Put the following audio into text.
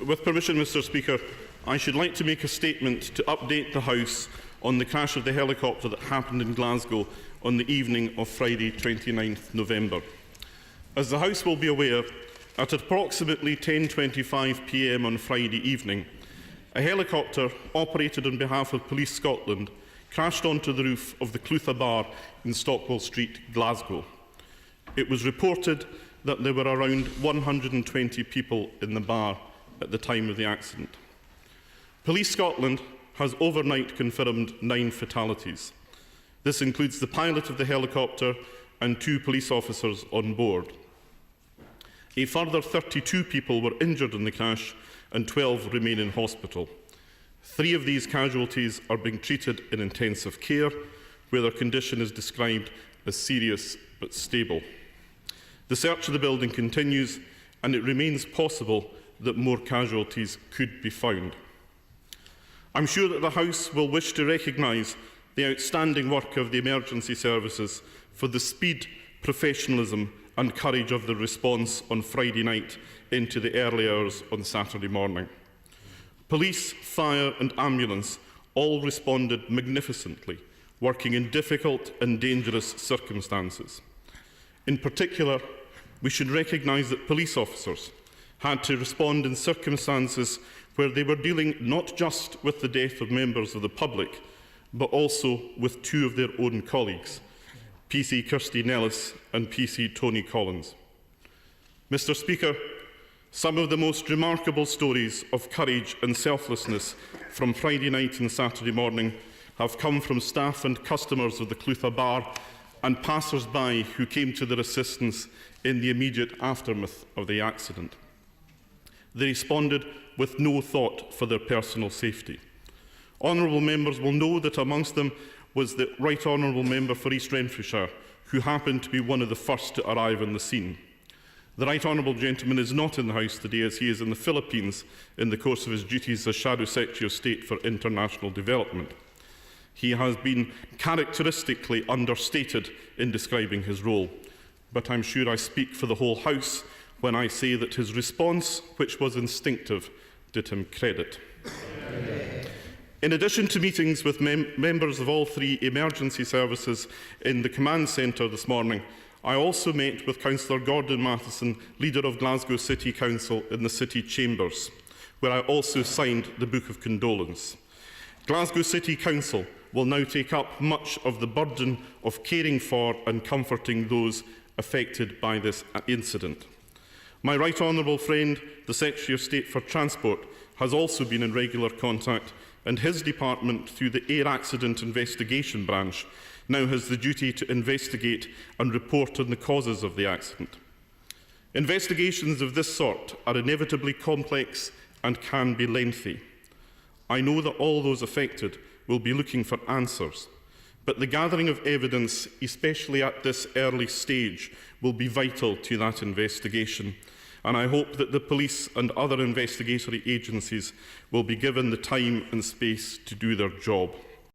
With permission, Mr Speaker, I should like to make a statement to update the House on the crash of the helicopter that happened in Glasgow on the evening of Friday 29th November. As the House will be aware, at approximately 10:25 p.m. on Friday evening, a helicopter operated on behalf of Police Scotland crashed onto the roof of the Clutha Bar in Stockwell Street, Glasgow. It was reported that there were around 120 people in the bar at the time of the accident. Police Scotland has overnight confirmed 9 fatalities. This includes the pilot of the helicopter and 2 police officers on board. A further 32 people were injured in the crash and 12 remain in hospital. 3 of these casualties are being treated in intensive care, where their condition is described as serious but stable. The search of the building continues, and it remains possible that more casualties could be found. I'm sure that the House will wish to recognise the outstanding work of the emergency services for the speed, professionalism and courage of the response on Friday night into the early hours on Saturday morning. Police, fire and ambulance all responded magnificently, working in difficult and dangerous circumstances. In particular, we should recognise that police officers had to respond in circumstances where they were dealing not just with the death of members of the public, but also with 2 of their own colleagues, PC Kirsty Nellis and PC Tony Collins. Mr Speaker, some of the most remarkable stories of courage and selflessness from Friday night and Saturday morning have come from staff and customers of the Clutha Bar and passers-by who came to their assistance in the immediate aftermath of the accident. They responded with no thought for their personal safety. Honourable members will know that amongst them was the Right Honourable Member for East Renfrewshire, who happened to be one of the first to arrive on the scene. The Right Honourable Gentleman is not in the House today, as he is in the Philippines in the course of his duties as Shadow Secretary of State for International Development. He has been characteristically understated in describing his role, but I'm sure I speak for the whole House when I say that his response, which was instinctive, did him credit. In addition to meetings with members of all 3 emergency services in the command centre this morning, I also met with Councillor Gordon Matheson, leader of Glasgow City Council, in the City Chambers, where I also signed the Book of Condolence. Glasgow City Council will now take up much of the burden of caring for and comforting those affected by this incident. My Right Honourable friend, the Secretary of State for Transport, has also been in regular contact, and his department, through the Air Accident Investigation Branch, now has the duty to investigate and report on the causes of the accident. Investigations of this sort are inevitably complex and can be lengthy. I know that all those affected will be looking for answers, but the gathering of evidence, especially at this early stage, will be vital to that investigation, and I hope that the police and other investigatory agencies will be given the time and space to do their job.